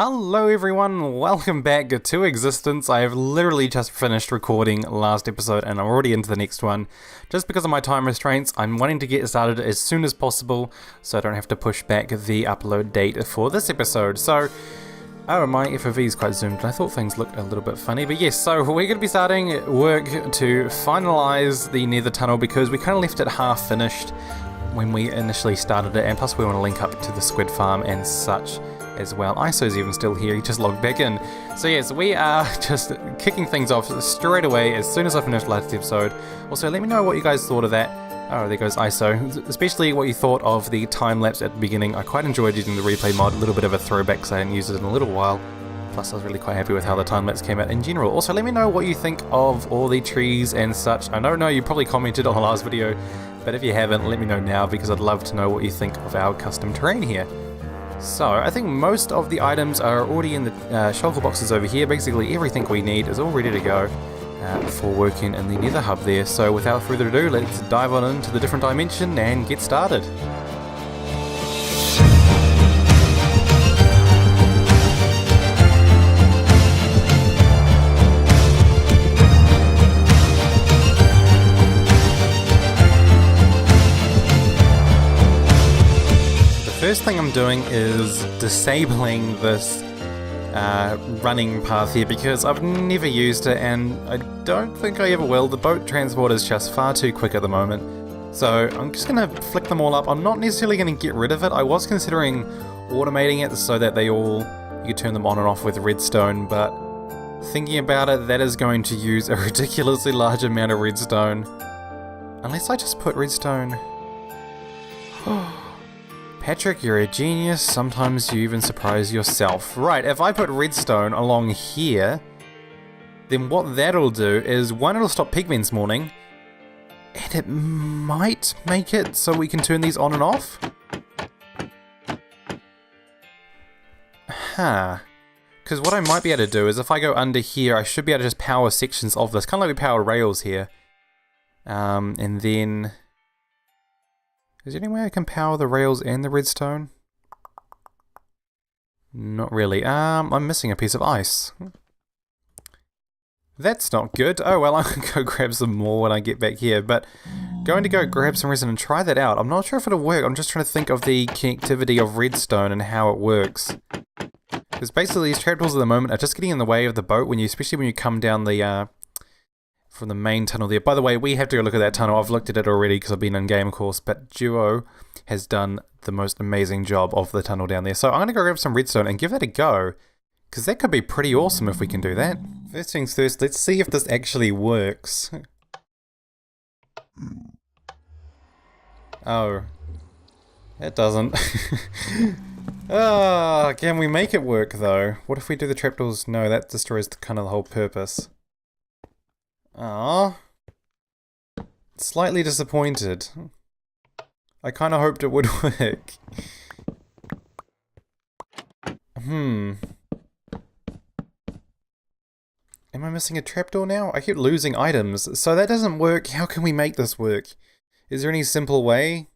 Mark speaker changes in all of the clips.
Speaker 1: Hello everyone, welcome back to Existence. I have literally just finished recording last episode and I'm already into the next one. Just because of my time restraints, I'm wanting to get started as soon as possible so I don't have to push back the upload date for this episode. So, oh, my FOV is quite zoomed and I thought things looked a little bit funny. But yes, so we're going to be starting work to finalise the nether tunnel because we kind of left it half finished when we initially started it, and plus we want to link up to the squid farm and such as well. ISO's even still here, he just logged back in. So yes, we are just kicking things off straight away as soon as I finished last episode. Also, let me know what you guys thought of that. Oh, there goes ISO. Especially what you thought of the time-lapse at the beginning. I quite enjoyed using the replay mod, a little bit of a throwback because I hadn't used it in a little while. Plus I was really quite happy with how the time-lapse came out in general. Also, let me know what you think of all the trees and such. I don't know, you probably commented on the last video, but if you haven't, let me know now because I'd love to know what you think of our custom terrain here. So, I think most of the items are already in the shulker boxes over here. Basically everything we need is all ready to go for working in the nether hub there. So without further ado, let's dive on into the different dimension and get started. First thing I'm doing is disabling this running path here because I've never used it and I don't think I ever will. The boat transport is just far too quick at the moment. So I'm just going to flick them all up. I'm not necessarily going to get rid of it. I was considering automating it so that you could turn them on and off with redstone, but thinking about it, that is going to use a ridiculously large amount of redstone. Unless I just put redstone... Patrick, you're a genius. Sometimes you even surprise yourself. Right, if I put redstone along here, then what that'll do is, one, it'll stop pigmen spawning, and it might make it so we can turn these on and off? Huh. Because what I might be able to do is, if I go under here, I should be able to just power sections of this, kind of like we power rails here. And then... Is there any way I can power the rails and the redstone? Not really. I'm missing a piece of ice. That's not good. Oh well, I'm going to go grab some more when I get back here, but going to go grab some resin and try that out. I'm not sure if it'll work. I'm just trying to think of the connectivity of redstone and how it works. Because basically these trapdoors at the moment are just getting in the way of the boat, especially when you come down the from the main tunnel there. By the way, we have to go look at that tunnel. I've looked at it already because I've been in game, of course, but Duo has done the most amazing job of the tunnel down there. So I'm going to go grab some redstone and give that a go, because that could be pretty awesome if we can do that. First things first, let's see if this actually works. Oh, it doesn't. Can we make it work though? What if we do the trapdoors? No, that destroys kind of the whole purpose. Ah, slightly disappointed. I kind of hoped it would work. Am I missing a trapdoor now? I keep losing items, so that doesn't work. How can we make this work? Is there any simple way?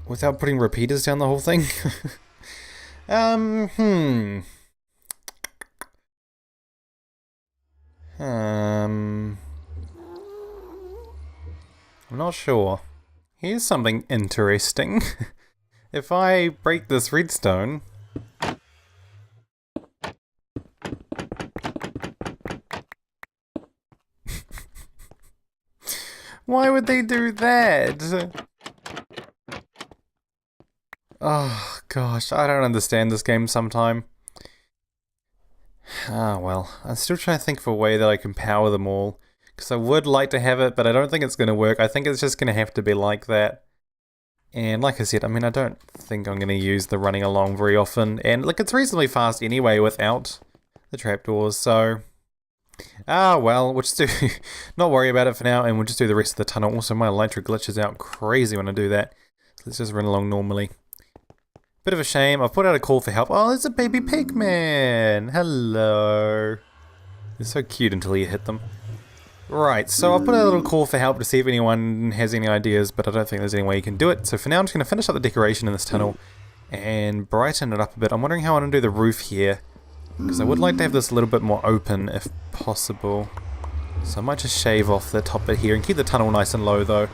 Speaker 1: Without putting repeaters down the whole thing? I'm not sure. Here's something interesting. If I break this redstone... Why would they do that? Oh gosh, I don't understand this game sometime. Ah well, I'm still trying to think of a way that I can power them all. Because I would like to have it, but I don't think it's going to work. I think it's just going to have to be like that. And like I said, I mean, I don't think I'm going to use the running along very often. And look, it's reasonably fast anyway without the trapdoors, so... Ah, well, we'll just do... not worry about it for now, and we'll just do the rest of the tunnel. Also, my elytra glitches out crazy when I do that. So let's just run along normally. Bit of a shame. I've put out a call for help. Oh, there's a baby pigman! Hello! They're so cute until you hit them. Right, so I'll put a little call for help to see if anyone has any ideas, but I don't think there's any way you can do it. So for now, I'm just going to finish up the decoration in this tunnel and brighten it up a bit. I'm wondering how I want to do the roof here, because I would like to have this a little bit more open if possible. So I might just shave off the top bit here and keep the tunnel nice and low though.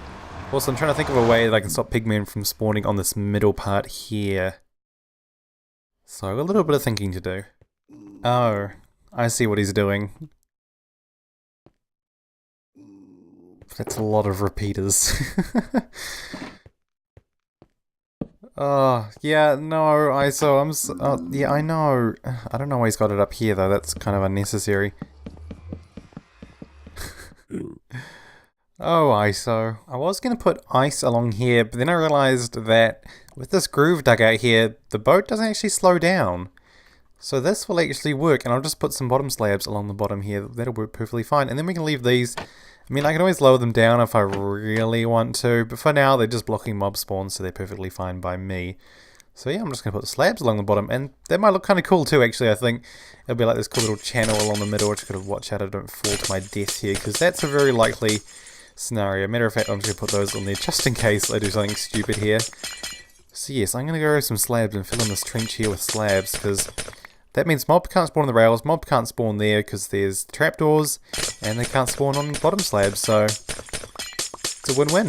Speaker 1: Also, I'm trying to think of a way that I can stop pigmen from spawning on this middle part here. So a little bit of thinking to do. Oh, I see what he's doing. That's a lot of repeaters. Oh, yeah, no, yeah, I know. I don't know why he's got it up here though, that's kind of unnecessary. Oh, ISO. I was going to put ice along here, but then I realized that with this groove dug out here, the boat doesn't actually slow down. So this will actually work, and I'll just put some bottom slabs along the bottom here. That'll work perfectly fine. And then we can leave these. I mean, I can always lower them down if I really want to, but for now they're just blocking mob spawns, so they're perfectly fine by me. So yeah, I'm just going to put the slabs along the bottom, and that might look kind of cool too, actually, I think. It'll be like this cool little channel along the middle, which I've got to watch out I don't fall to my death here, because that's a very likely scenario. Matter of fact, I'm just going to put those on there just in case I do something stupid here. So yes, I'm going to go some slabs and fill in this trench here with slabs, because that means mob can't spawn on the rails, mob can't spawn there because there's trapdoors, and they can't spawn on bottom slabs, so it's a win-win.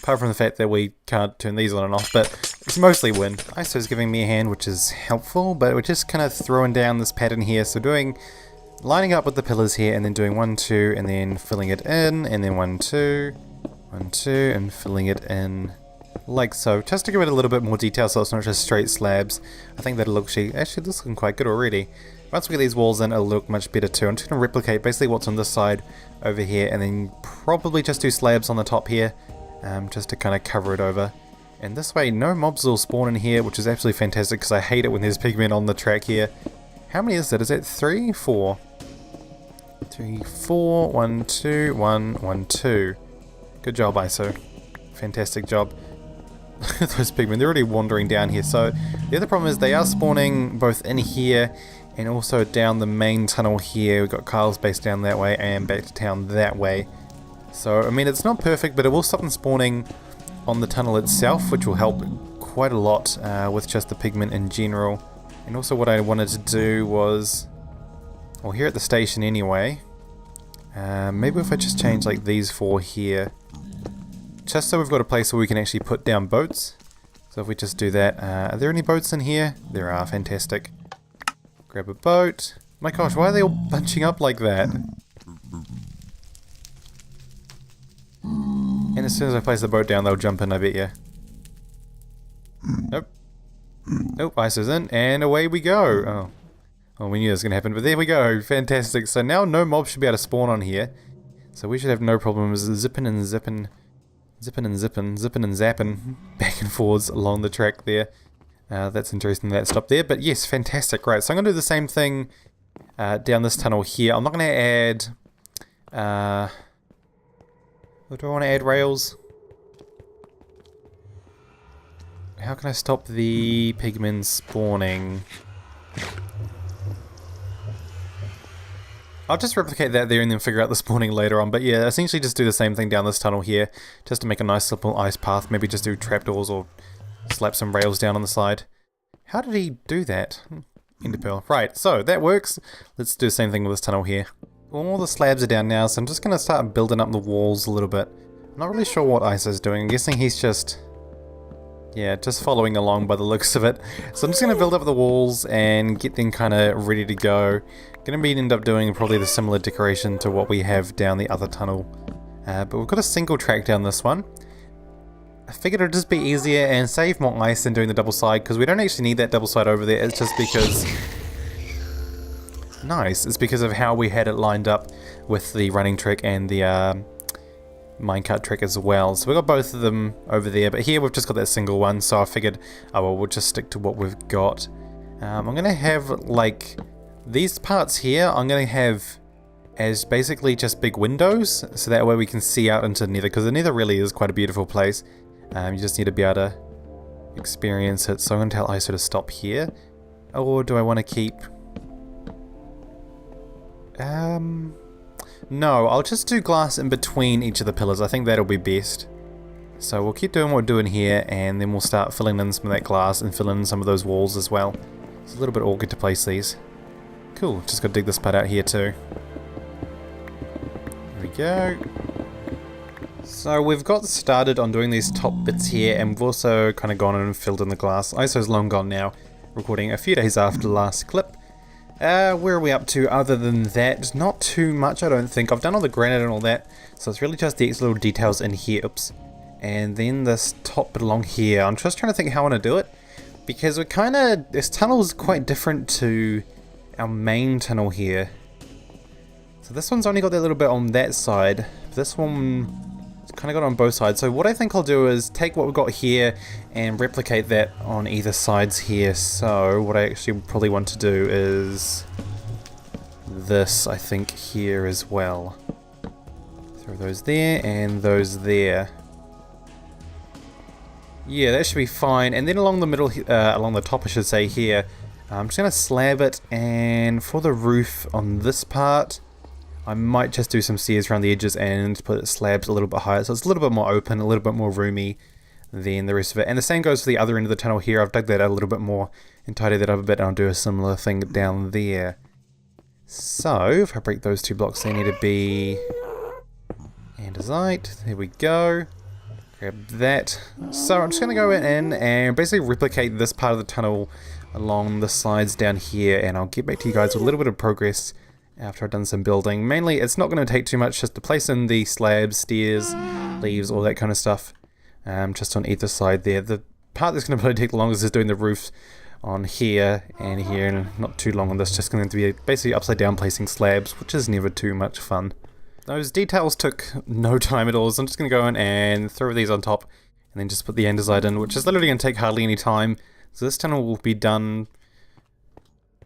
Speaker 1: Apart from the fact that we can't turn these on and off, but it's mostly win. ISO's giving me a hand, which is helpful, but we're just kind of throwing down this pattern here, so lining up with the pillars here, and then doing 1, 2, and then filling it in, and then 1, 2, 1, 2, and filling it in. Like so, just to give it a little bit more detail so it's not just straight slabs. I think that'll look actually this is looking quite good already. Once we get these walls in, it'll look much better too. I'm just going to replicate basically what's on this side over here, and then probably just do slabs on the top here, just to kind of cover it over. And this way no mobs will spawn in here, which is absolutely fantastic because I hate it when there's pigmen on the track here. How many is that? Is that 3? 4? 3, 4, 1, 2, 1, 1, 2. Good job, ISO. Fantastic job. Those pigmen, they're already wandering down here. So the other problem is they are spawning both in here and also down the main tunnel here. We've got Kyle's base down that way and back to town that way. So I mean, it's not perfect, but it will stop them spawning on the tunnel itself, which will help quite a lot with just the pigmen in general. And also what I wanted to do was, well, here at the station anyway, maybe if I just change like these 4 here, just so we've got a place where we can actually put down boats. So if we just do that, are there any boats in here? There are, fantastic. Grab a boat. My gosh, why are they all bunching up like that? And as soon as I place the boat down, they'll jump in, I bet you. Nope. Nope, ice is in, and away we go. Oh. Well, we knew this was going to happen, but there we go. Fantastic. So now no mobs should be able to spawn on here. So we should have no problems zipping and zipping and zapping back and forwards along the track there. That's interesting that stopped there, but yes, fantastic. Right, so I'm going to do the same thing down this tunnel here. I'm not going to add... do I want to add rails? How can I stop the pigmen spawning? I'll just replicate that there and then figure out the spawning later on, but yeah, essentially just do the same thing down this tunnel here, just to make a nice simple ice path. Maybe just do trapdoors or slap some rails down on the side. How did he do that? Ender pearl. Right, so that works. Let's do the same thing with this tunnel here. All the slabs are down now, so I'm just going to start building up the walls a little bit. I'm not really sure what Iso's doing. I'm guessing he's just... yeah, just following along by the looks of it. So I'm just going to build up the walls and get them kind of ready to go. Going to end up doing probably the similar decoration to what we have down the other tunnel. But we've got a single track down this one. I figured it'd just be easier and save more ice than doing the double side, because we don't actually need that double side over there. It's just because... nice. It's because of how we had it lined up with the running trick and the minecart trick as well. So we've got both of them over there, but here we've just got that single one, so I figured, oh well, we'll just stick to what we've got. I'm going to have, like, these parts here, I'm going to have as basically just big windows, so that way we can see out into the nether, because the nether really is quite a beautiful place. You just need to be able to experience it. So I'm going to tell ISO to stop here. Or do I want to keep... no, I'll just do glass in between each of the pillars. I think that'll be best. So we'll keep doing what we're doing here, and then we'll start filling in some of that glass and fill in some of those walls as well. It's a little bit awkward to place these. Cool, just gotta dig this part out here too. There we go. So we've got started on doing these top bits here, and we've also kind of gone in and filled in the glass. ISO's long gone now, recording a few days after the last clip. Where are we up to other than that? Not too much, I don't think. I've done all the granite and all that, so it's really just the extra little details in here. Oops. And then this top bit along here. I'm just trying to think how I want to do it, because we're kind of... this tunnel is quite different to our main tunnel here. So this one's only got that little bit on that side. This one... it's kind of got it on both sides. So what I think I'll do is take what we've got here and replicate that on either sides here. So what I actually probably want to do is this, I think, here as well. Throw those there and those there. Yeah, that should be fine. And then along the middle, along the top I should say here, I'm just going to slab it, and for the roof on this part, I might just do some stairs around the edges and put slabs a little bit higher, so it's a little bit more open, a little bit more roomy than the rest of it. And the same goes for the other end of the tunnel here. I've dug that out a little bit more and tidied that up a bit, and I'll do a similar thing down there. So, if I break those two blocks, they need to be andesite. There we go. Grab that. So I'm just going to go in and basically replicate this part of the tunnel along the sides down here, and I'll get back to you guys with a little bit of progress after I've done some building. Mainly, it's not going to take too much just to place in the slabs, stairs, leaves, all that kind of stuff, just on either side there. The part that's going to probably take the longest is doing the roof on here, and not too long on this, just going to be basically upside down placing slabs, which is never too much fun. Those details took no time at all, so I'm just going to go in and throw these on top, and then just put the andesite in, which is literally going to take hardly any time. So this tunnel will be done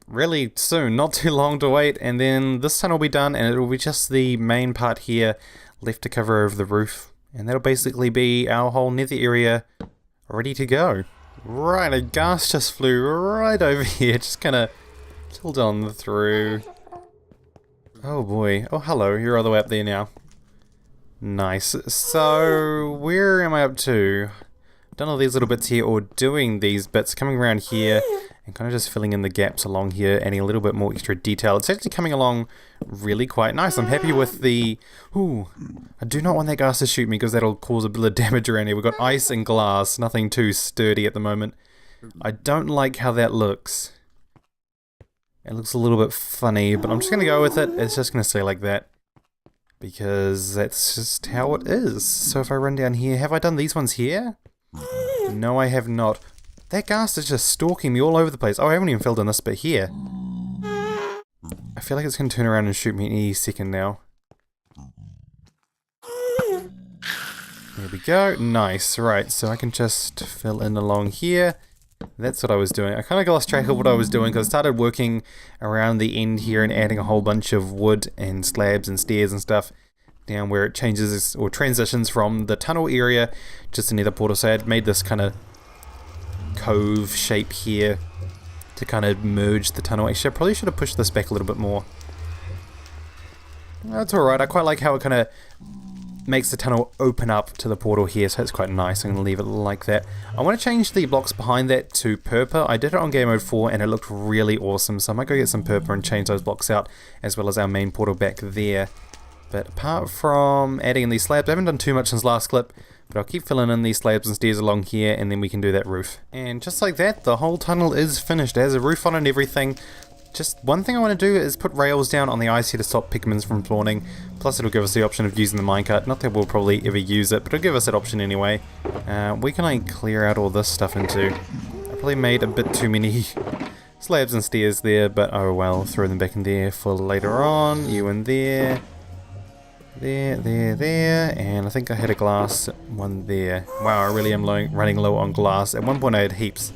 Speaker 1: really soon, not too long to wait, and then this tunnel will be done, and it will be just the main part here left to cover over the roof, and that'll basically be our whole nether area ready to go. Right, a ghast just flew right over here, just kind of tilted on through. Oh boy. Oh, hello. You're all the way up there now. Nice. So, where am I up to? Done all these little bits here, or doing these bits, coming around here, and kind of just filling in the gaps along here, adding a little bit more extra detail. It's actually coming along really quite nice. I'm happy with the... ooh, I do not want that ghast to shoot me, because that'll cause a bit of damage around here. We've got ice and glass, nothing too sturdy at the moment. I don't like how that looks. It looks a little bit funny, but I'm just going to go with it. It's just going to stay like that, because that's just how it is. So if I run down here, have I done these ones here? No, I have not. That ghast is just stalking me all over the place. Oh, I haven't even filled in this bit here. I feel like it's going to turn around and shoot me any second now. There we go. Nice. Right, so I can just fill in along here. That's what I was doing. I kind of lost track of what I was doing, because I started working around the end here and adding a whole bunch of wood and slabs and stairs and stuff down where it changes or transitions from the tunnel area just to nether portal. So I had made this kind of cove shape here to kind of merge the tunnel. Actually, I probably should have pushed this back a little bit more. That's alright. I quite like how it kind of makes the tunnel open up to the portal here, so it's quite nice. I'm going to leave it like that. I want to change the blocks behind that to purple. I did it on game mode 4 and it looked really awesome, so I might go get some purple and change those blocks out, as well as our main portal back there. But apart from adding in these slabs, I haven't done too much since last clip, but I'll keep filling in these slabs and stairs along here, and then we can do that roof. And just like that, the whole tunnel is finished. It has a roof on it and everything. Just one thing I want to do is put rails down on the ice here to stop pigments from spawning. Plus it'll give us the option of using the minecart. Not that we'll probably ever use it, but it'll give us that option anyway. Where can I clear out all this stuff into? I probably made a bit too many slabs and stairs there, but oh well, throw them back in there for later on. You in there. There, and I think I had a glass one there. Wow, I really am running low on glass. At one point I had heaps.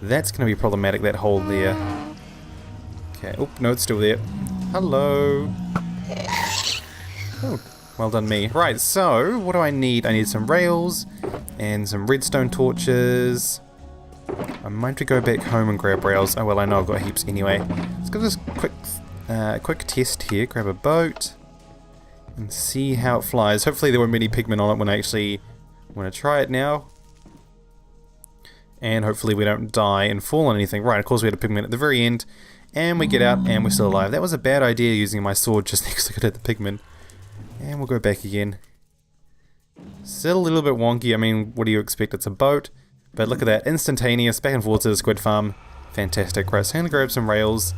Speaker 1: That's going to be problematic, that hole there. Okay, oh, no, it's still there. Hello. Oh, well done me. Right, so, what do I need? I need some rails, and some redstone torches. I might have to go back home and grab rails. Oh well, I know I've got heaps anyway. Let's give this quick test here. Grab a boat, and see how it flies. Hopefully there won't be any pigment on it when I actually I'm going to try it now. And hopefully we don't die and fall on anything. Right, of course we had a pigment at the very end. And we get out and we're still alive. That was a bad idea using my sword just next to hit the pigment. And we'll go back again. Still a little bit wonky. I mean, what do you expect? It's a boat. But look at that. Instantaneous. Back and forth to the squid farm. Fantastic. Right, so I'm going to grab some rails.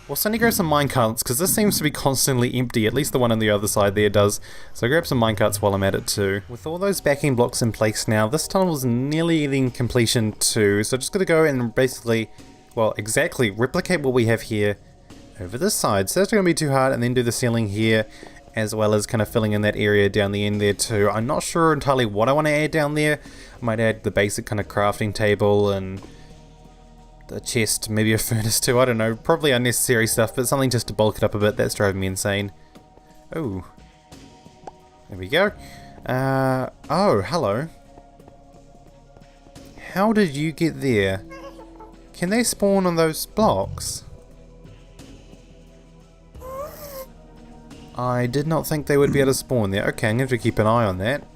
Speaker 1: Also, I need to grab some minecarts because this seems to be constantly empty. At least the one on the other side there does. So grab some minecarts while I'm at it too. With all those backing blocks in place now, this tunnel is nearly in completion too. So just going to go and basically, well, exactly replicate what we have here over this side. So that's not going to be too hard. And then do the ceiling here, as well as kind of filling in that area down the end there too. I'm not sure entirely what I want to add down there. I might add the basic kind of crafting table and a chest, maybe a furnace too, I don't know. Probably unnecessary stuff, but something just to bulk it up a bit. That's driving me insane. Oh. There we go. Oh, hello. How did you get there? Can they spawn on those blocks? I did not think they would be able to spawn there. Okay, I'm going to have to keep an eye on that.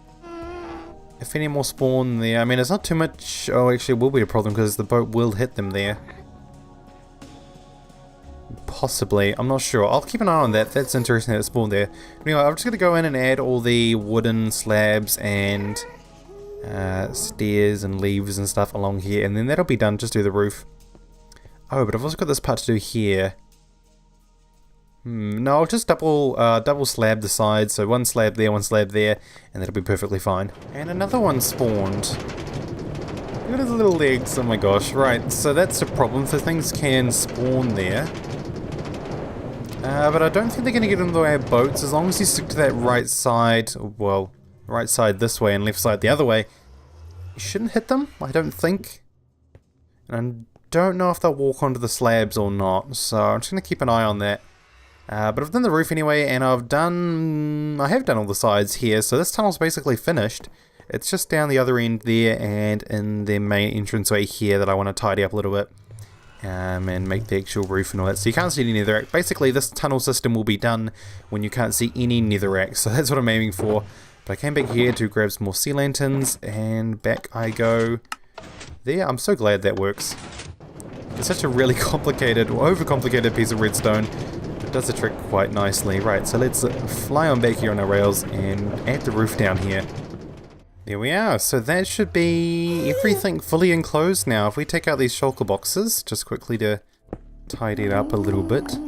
Speaker 1: If any more spawn there, I mean it's not too much. Oh, actually it will be a problem because the boat will hit them there. Possibly, I'm not sure. I'll keep an eye on that. That's interesting that it spawned there. Anyway, I'm just going to go in and add all the wooden slabs and stairs and leaves and stuff along here, and then that'll be done. Just do the roof. Oh, but I've also got this part to do here. No, I'll just double slab the sides, so one slab there, and that'll be perfectly fine. And another one spawned. Look at his little legs, oh my gosh. Right, so that's the problem, so things can spawn there. But I don't think they're going to get in the way of boats, as long as you stick to that right side, well, right side this way and left side the other way. You shouldn't hit them, I don't think. And I don't know if they'll walk onto the slabs or not, so I'm just going to keep an eye on that. But I've done the roof anyway, and I have done all the sides here, so this tunnel's basically finished. It's just down the other end there and in the main entranceway here that I want to tidy up a little bit. And make the actual roof and all that, so you can't see any netherrack. Basically this tunnel system will be done when you can't see any netherrack, so that's what I'm aiming for. But I came back here to grab some more sea lanterns, and back I go there. I'm so glad that works. It's such a really complicated, or overcomplicated piece of redstone. It does the trick quite nicely. Right, so let's fly on back here on our rails and add the roof down here. There we are. So that should be everything fully enclosed now. If we take out these shulker boxes, just quickly to tidy it up a little bit.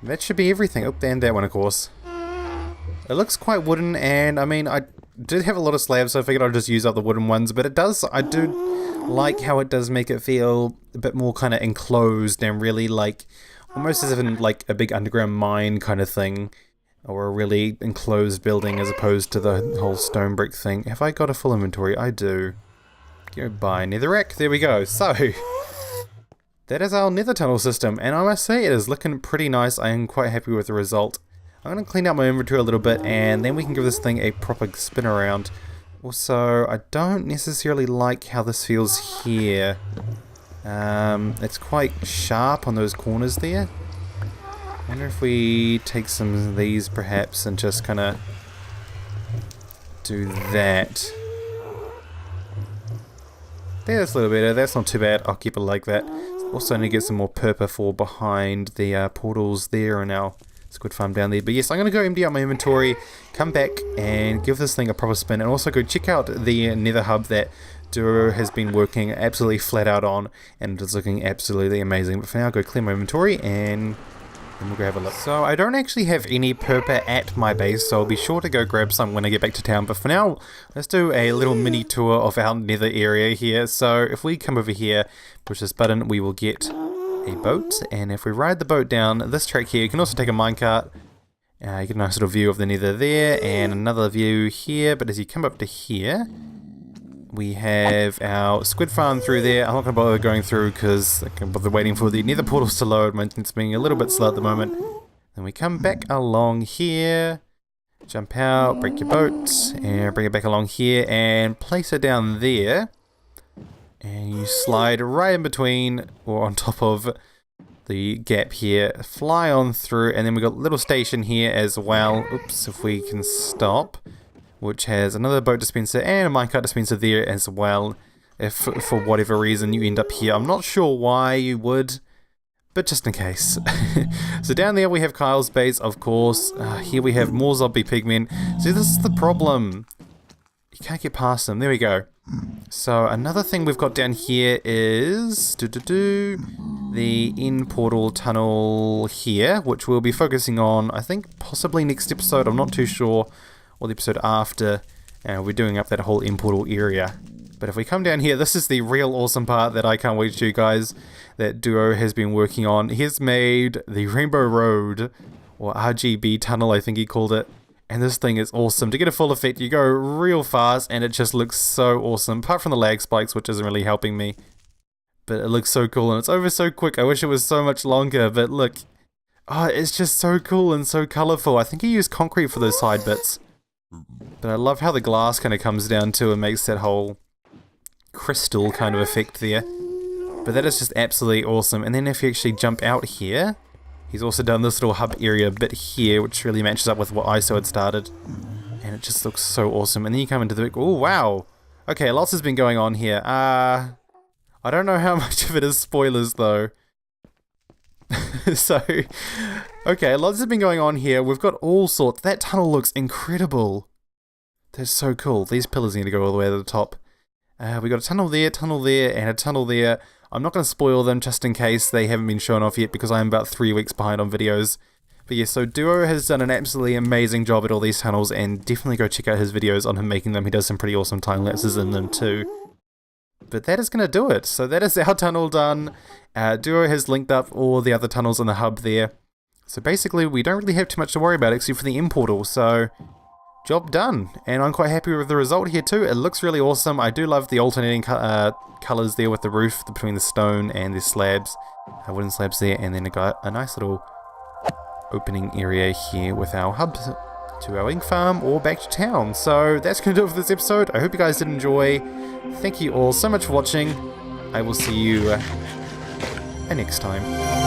Speaker 1: That should be everything. Oh, and that one, of course. It looks quite wooden, and I mean, I did have a lot of slabs, so I figured I'd just use up the wooden ones, but it does, I do like how it does make it feel a bit more kind of enclosed and really like, almost as if in like a big underground mine kind of thing, or a really enclosed building as opposed to the whole stone brick thing. Have I got a full inventory? I do. Goodbye, netherrack. There we go. So, that is our nether tunnel system, and I must say it is looking pretty nice. I am quite happy with the result. I'm going to clean up my inventory a little bit, and then we can give this thing a proper spin around. Also, I don't necessarily like how this feels here. It's quite sharp on those corners there. I wonder if we take some of these perhaps and just kind of do that. That's a little better. That's not too bad. I'll keep it like that. Also need to get some more purple for behind the portals there and our squid farm down there. But yes, I'm going to go empty out my inventory, come back and give this thing a proper spin, and also go check out the nether hub that Duro has been working absolutely flat out on, and it's looking absolutely amazing. But for now, I'll go clear my inventory and we'll go have a look. So I don't actually have any purple at my base, so I'll be sure to go grab some when I get back to town. But for now, let's do a little mini tour of our nether area here. So if we come over here, push this button, we will get a boat, and if we ride the boat down this track here, you can also take a minecart. You get a nice little view of the nether there, and another view here. But as you come up to here, we have our squid farm through there. I'm not going to bother going through because I can bother waiting for the nether portals to load. My internet's being a little bit slow at the moment. Then we come back along here, jump out, break your boat, and bring it back along here and place it down there. And you slide right in between, or on top of the gap here, fly on through, and then we've got a little station here as well. Oops, if we can stop. which has another boat dispenser and a minecart dispenser there as well. If for whatever reason you end up here. I'm not sure why you would, but just in case. So down there we have Kyle's base, of course. Here we have more zombie pigmen. See, this is the problem. You can't get past them. There we go. So another thing we've got down here is the end portal tunnel here, which we'll be focusing on, I think, possibly next episode. I'm not too sure, or the episode after. We're doing up that whole end portal area. But if we come down here, this is the real awesome part that I can't wait to show you guys that Duo has been working on. He's made the Rainbow Road, or RGB tunnel, I think he called it. And this thing is awesome. To get a full effect, you go real fast, and it just looks so awesome. Apart from the lag spikes, which isn't really helping me. But it looks so cool, and it's over so quick. I wish it was so much longer, but look. Oh, it's just so cool and so colourful. I think he used concrete for those side bits. But I love how the glass kind of comes down too and makes that whole crystal kind of effect there. But that is just absolutely awesome. And then if you actually jump out here, he's also done this little hub area bit here, which really matches up with what ISO had started. And it just looks so awesome. And then you come into the... Oh, wow. Okay, lots has been going on here. I don't know how much of it is spoilers, though. So, okay, lots has been going on here. We've got all sorts. That tunnel looks incredible. That's so cool. These pillars need to go all the way to the top. We got a tunnel there, and a tunnel there. I'm not going to spoil them just in case they haven't been shown off yet because I'm about 3 weeks behind on videos. But yeah, so Duo has done an absolutely amazing job at all these tunnels, and definitely go check out his videos on him making them. He does some pretty awesome time lapses in them too. But that is going to do it. So that is our tunnel done. Duo has linked up all the other tunnels in the hub there. So basically we don't really have too much to worry about except for the end portal. So job done, and I'm quite happy with the result here too. It looks really awesome. I do love the alternating colours there with the roof between the stone and the slabs, wooden slabs there, and then a nice little opening area here with our hub to our ink farm or back to town. So that's going to do it for this episode. I hope you guys did enjoy. Thank you all so much for watching. I will see you next time.